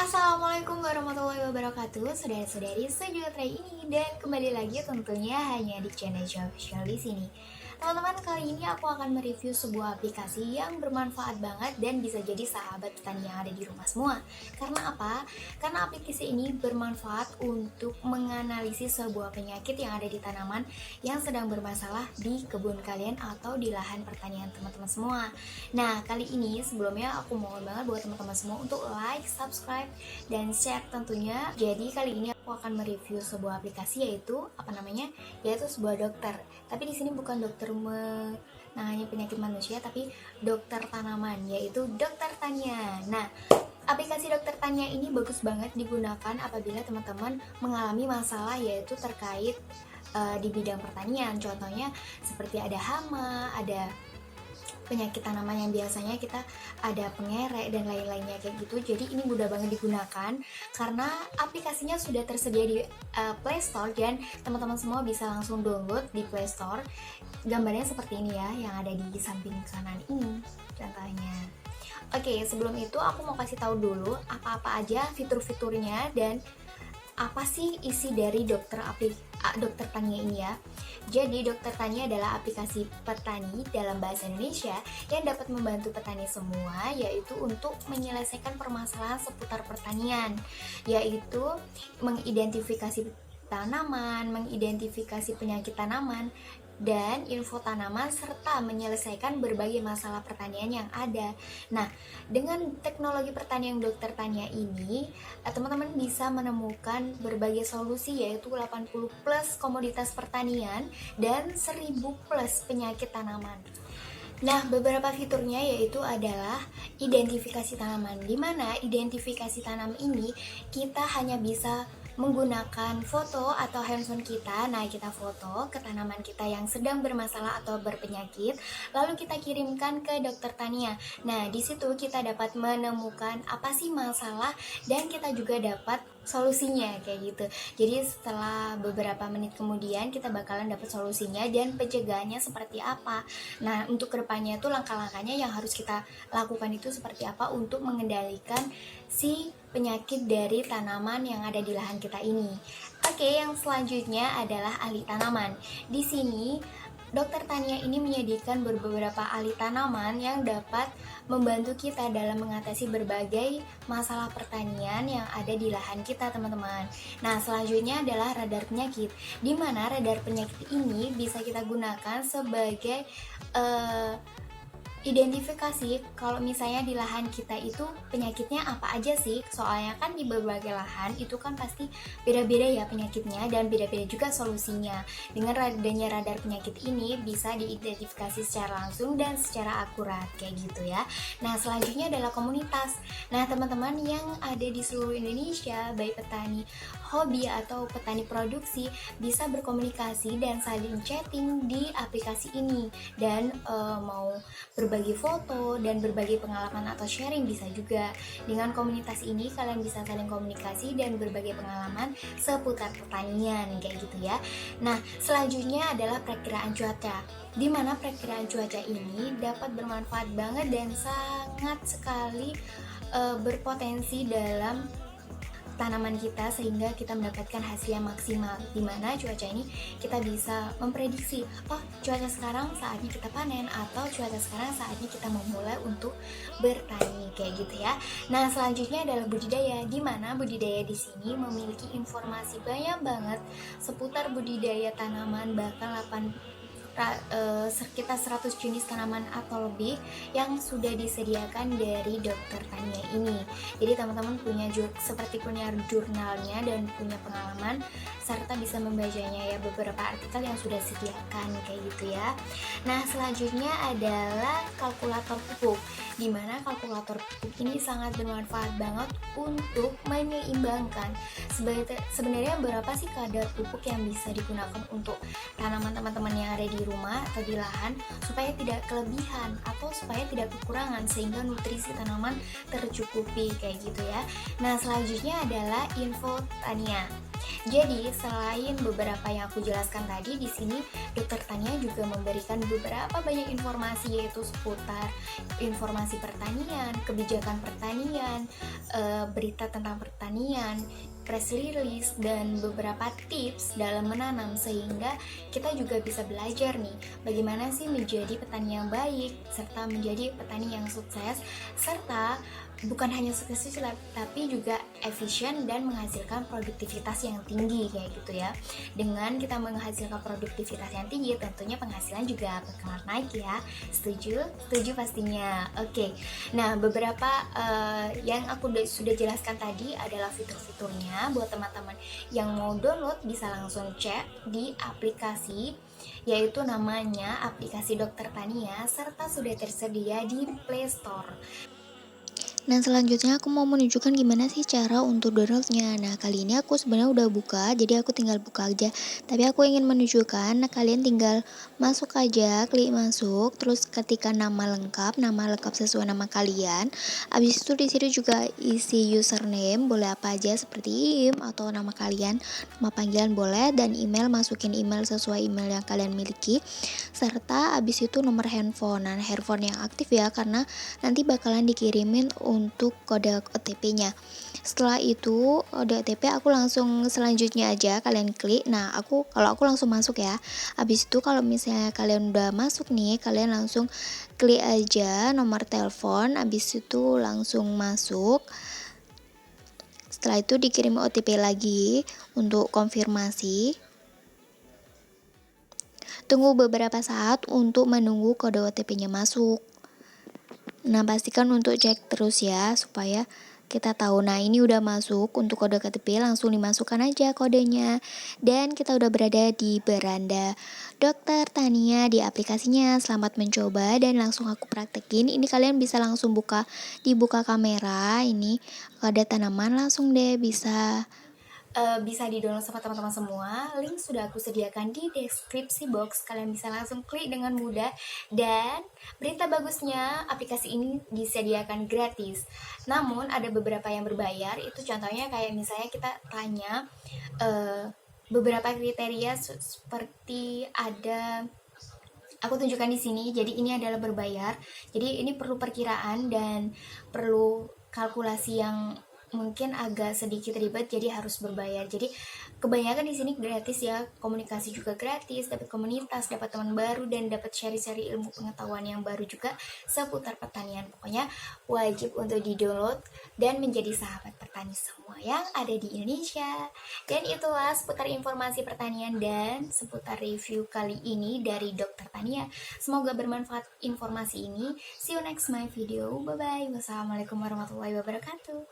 Assalamualaikum warahmatullahi wabarakatuh, saudara-saudari sejahtera ini, dan kembali lagi tentunya hanya di channel Official di sini. Teman-teman, kali ini aku akan mereview sebuah aplikasi yang bermanfaat banget dan bisa jadi sahabat petani yang ada di rumah semua. Karena apa? Karena aplikasi ini bermanfaat untuk menganalisis sebuah penyakit yang ada di tanaman yang sedang bermasalah di kebun kalian atau di lahan pertanian teman-teman semua. Nah, kali ini sebelumnya aku mohon banget buat teman-teman semua untuk like, subscribe, dan share tentunya. Jadi kali ini aku akan mereview sebuah aplikasi yaitu sebuah dokter. Tapi di sini bukan dokter menangani penyakit manusia, tapi dokter tanaman, yaitu Dokter Tania. Nah, aplikasi Dokter Tania ini bagus banget digunakan apabila teman-teman mengalami masalah yaitu terkait di bidang pertanian. Contohnya seperti ada hama, ada penyakit tanaman yang biasanya kita ada pengerek dan lain-lainnya kayak gitu. Jadi ini mudah banget digunakan karena aplikasinya sudah tersedia di Play Store dan teman-teman semua bisa langsung download di Play Store. Gambarnya seperti ini ya, yang ada di samping kanan ini contohnya. Oke, sebelum itu aku mau kasih tahu dulu apa-apa aja fitur-fiturnya dan apa sih isi dari Dokter Tania ini ya. Jadi Dokter Tania adalah aplikasi petani dalam bahasa Indonesia yang dapat membantu petani semua, yaitu untuk menyelesaikan permasalahan seputar pertanian, yaitu mengidentifikasi tanaman, mengidentifikasi penyakit tanaman, dan info tanaman, serta menyelesaikan berbagai masalah pertanian yang ada. Nah, dengan teknologi pertanian Dokter Tania ini, teman-teman bisa menemukan berbagai solusi, yaitu 80 plus komoditas pertanian dan 1000 plus penyakit tanaman. Nah, beberapa fiturnya yaitu adalah identifikasi tanaman, di mana identifikasi tanam ini kita hanya bisa menggunakan foto atau handphone kita. Nah, kita foto ke tanaman kita yang sedang bermasalah atau berpenyakit, lalu kita kirimkan ke Dokter Tania. Nah, di situ kita dapat menemukan apa sih masalah dan kita juga dapat solusinya kayak gitu. Jadi setelah beberapa menit kemudian kita bakalan dapat solusinya dan pencegahannya seperti apa. Nah, untuk kedepannya itu langkah-langkahnya yang harus kita lakukan itu seperti apa untuk mengendalikan si penyakit dari tanaman yang ada di lahan kita ini. Oke, yang selanjutnya adalah ahli tanaman. Di sini Dokter Tania ini menyediakan beberapa ahli tanaman yang dapat membantu kita dalam mengatasi berbagai masalah pertanian yang ada di lahan kita, teman-teman. Nah, selanjutnya adalah radar penyakit, di mana radar penyakit ini bisa kita gunakan sebagai identifikasi kalau misalnya di lahan kita itu penyakitnya apa aja sih. Soalnya kan di berbagai lahan itu kan pasti beda-beda ya penyakitnya dan beda-beda juga solusinya. Dengan adanya radar penyakit ini bisa diidentifikasi secara langsung dan secara akurat kayak gitu ya. Nah, selanjutnya adalah komunitas. Nah, teman-teman yang ada di seluruh Indonesia, baik petani hobi atau petani produksi, bisa berkomunikasi dan saling chatting di aplikasi ini, dan mau berbagi foto dan berbagi pengalaman atau sharing bisa juga. Dengan komunitas ini kalian bisa saling komunikasi dan berbagi pengalaman seputar pertanian kayak gitu ya. Nah, selanjutnya adalah perakiraan cuaca, di mana perakiraan cuaca ini dapat bermanfaat banget dan sangat sekali berpotensi dalam tanaman kita sehingga kita mendapatkan hasil yang maksimal, di mana cuaca ini kita bisa memprediksi, oh cuaca sekarang saatnya kita panen, atau cuaca sekarang saatnya kita memulai untuk bertani kayak gitu ya. Nah, selanjutnya adalah budidaya, di mana budidaya di sini memiliki informasi banyak banget seputar budidaya tanaman, bahkan sekitar 100 jenis tanaman atau lebih yang sudah disediakan dari Dokter Tania ini. Jadi teman-teman seperti punya jurnalnya dan punya pengalaman serta bisa membacanya ya, beberapa artikel yang sudah disediakan kayak gitu ya. Nah, selanjutnya adalah kalkulator pupuk, di mana kalkulator pupuk ini sangat bermanfaat banget untuk menyeimbangkan sebenarnya berapa sih kadar pupuk yang bisa digunakan untuk tanaman teman-teman yang ada di rumah atau di lahan, supaya tidak kelebihan atau supaya tidak kekurangan, sehingga nutrisi tanaman tercukupi kayak gitu ya. Nah, selanjutnya adalah info Tania. Jadi selain beberapa yang aku jelaskan tadi, di sini Dokter Tania juga memberikan beberapa banyak informasi, yaitu seputar informasi pertanian, kebijakan pertanian, berita tentang pertanian, press release, dan beberapa tips dalam menanam, sehingga kita juga bisa belajar nih bagaimana sih menjadi petani yang baik serta menjadi petani yang sukses, serta bukan hanya sukses tapi juga efisien dan menghasilkan produktivitas yang tinggi kayak gitu ya. Dengan kita menghasilkan produktivitas yang tinggi, tentunya penghasilan juga bakalan naik ya. Setuju? Setuju pastinya. Oke. Nah, beberapa yang aku sudah jelaskan tadi adalah fitur-fiturnya. Buat teman-teman yang mau download bisa langsung cek di aplikasi, yaitu namanya aplikasi Dokter Tania, serta sudah tersedia di Play Store. Nah, selanjutnya aku mau menunjukkan gimana sih cara untuk downloadnya. Nah, kali ini aku sebenarnya udah buka, jadi aku tinggal buka aja. Tapi aku ingin menunjukkan, nah kalian tinggal masuk aja, klik masuk, terus ketika nama lengkap sesuai nama kalian. Habis itu di sini juga isi username, boleh apa aja seperti atau nama kalian, nama panggilan boleh, dan email, masukin email sesuai email yang kalian miliki. Serta habis itu nomor handphone. Nah, handphone yang aktif ya, karena nanti bakalan dikirimin untuk kode OTP-nya. Setelah itu kode OTP aku langsung selanjutnya aja kalian klik. Nah, kalau aku langsung masuk ya. Habis itu kalau misalnya kalian udah masuk nih, kalian langsung klik aja nomor telepon, habis itu langsung masuk. Setelah itu dikirim OTP lagi untuk konfirmasi. Tunggu beberapa saat untuk menunggu kode OTP-nya masuk. Nah, pastikan untuk cek terus ya supaya kita tahu. Nah, ini udah masuk untuk kode KTP, langsung dimasukkan aja kodenya. Dan kita udah berada di beranda Dokter Tania di aplikasinya. Selamat mencoba dan langsung aku praktekin. Ini kalian bisa langsung dibuka kamera. Ini ada tanaman, langsung deh Bisa di-download sama teman-teman semua. Link sudah aku sediakan di deskripsi box. Kalian bisa langsung klik dengan mudah. Dan berita bagusnya, aplikasi ini disediakan gratis. Namun ada beberapa yang berbayar. Itu contohnya kayak misalnya kita tanya beberapa kriteria seperti ada, aku tunjukkan di sini. Jadi ini adalah berbayar. Jadi ini perlu perkiraan dan perlu kalkulasi yang mungkin agak sedikit ribet, jadi harus berbayar. Jadi kebanyakan di sini gratis ya, komunikasi juga gratis, dapat komunitas, dapat teman baru, dan dapat share-share ilmu pengetahuan yang baru juga seputar pertanian. Pokoknya wajib untuk di-download dan menjadi sahabat petani semua yang ada di Indonesia. Dan itulah seputar informasi pertanian dan seputar review kali ini dari Dokter Tania. Semoga bermanfaat informasi ini. See you next my video. Bye bye. Wassalamualaikum warahmatullahi wabarakatuh.